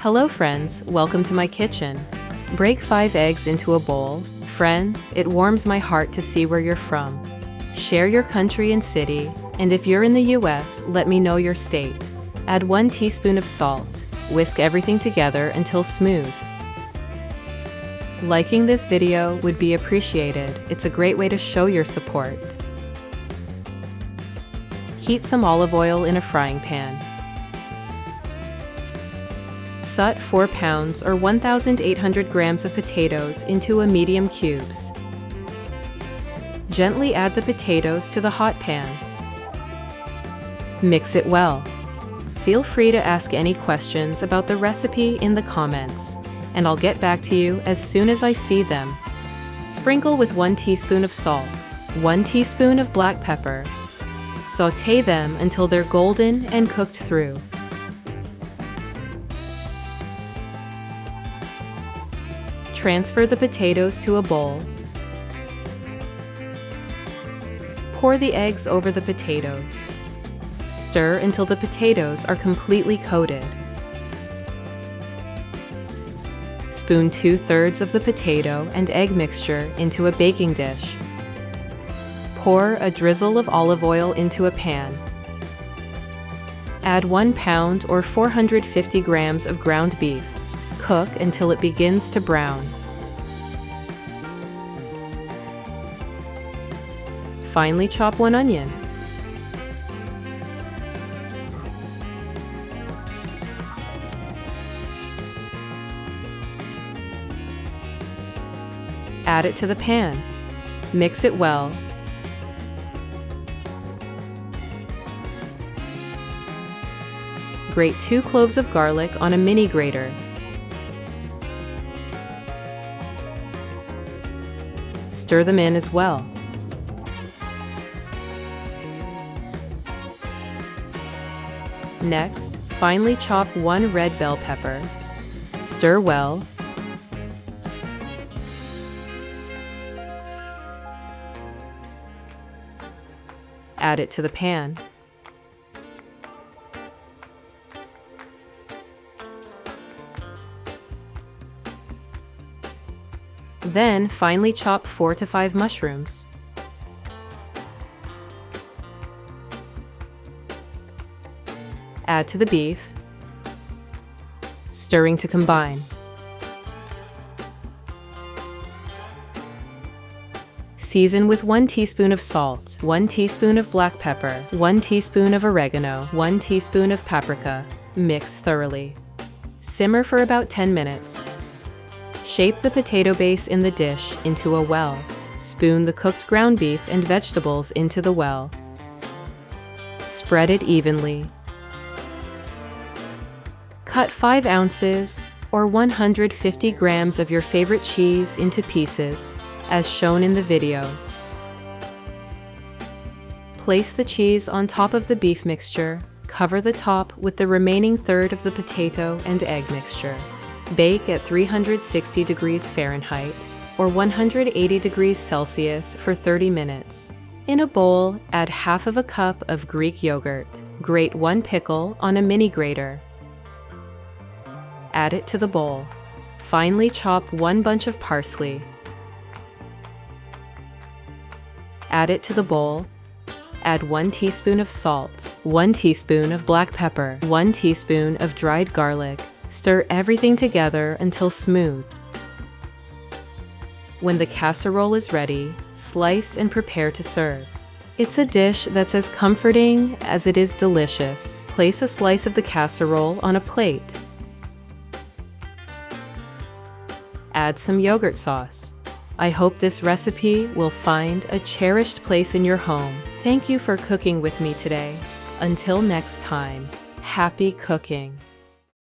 Hello friends, welcome to my kitchen. Break 5 eggs into a bowl. Friends, it warms my heart to see where you're from. Share your country and city, and if you're in the US, let me know your state. Add 1 teaspoon of salt. Whisk everything together until smooth. Liking this video would be appreciated. It's a great way to show your support. Heat some olive oil in a frying pan. Sut 4 pounds or 1,800 grams of potatoes into a medium cubes. Gently add the potatoes to the hot pan. Mix it well. Feel free to ask any questions about the recipe in the comments, and I'll get back to you as soon as I see them. Sprinkle with 1 teaspoon of salt, 1 teaspoon of black pepper. Sauté them until they're golden and cooked through. Transfer the potatoes to a bowl. Pour the eggs over the potatoes. Stir until the potatoes are completely coated. Spoon 2/3 of the potato and egg mixture into a baking dish. Pour a drizzle of olive oil into a pan. Add 1 pound or 450 grams of ground beef. Cook until it begins to brown. Finely chop 1 onion. Add it to the pan. Mix it well. Grate 2 cloves of garlic on a mini grater. Stir them in as well. Next, finely chop 1 red bell pepper. Stir well. Add it to the pan. Then, finely chop 4 to 5 mushrooms. Add to the beef, stirring to combine. Season with 1 teaspoon of salt, 1 teaspoon of black pepper, 1 teaspoon of oregano, 1 teaspoon of paprika. Mix thoroughly. Simmer for about 10 minutes. Shape the potato base in the dish into a well. Spoon the cooked ground beef and vegetables into the well. Spread it evenly. Cut 5 ounces or 150 grams of your favorite cheese into pieces, as shown in the video. Place the cheese on top of the beef mixture. Cover the top with the remaining third of the potato and egg mixture. Bake at 360 degrees Fahrenheit or 180 degrees Celsius for 30 minutes. In a bowl, add half of a cup of Greek yogurt. Grate 1 pickle on a mini grater. Add it to the bowl. Finely chop 1 bunch of parsley. Add it to the bowl. Add 1 teaspoon of salt, 1 teaspoon of black pepper, 1 teaspoon of dried garlic. Stir everything together until smooth. When the casserole is ready, slice and prepare to serve. It's a dish that's as comforting as it is delicious. Place a slice of the casserole on a plate. Add some yogurt sauce. I hope this recipe will find a cherished place in your home. Thank you for cooking with me today. Until next time, happy cooking!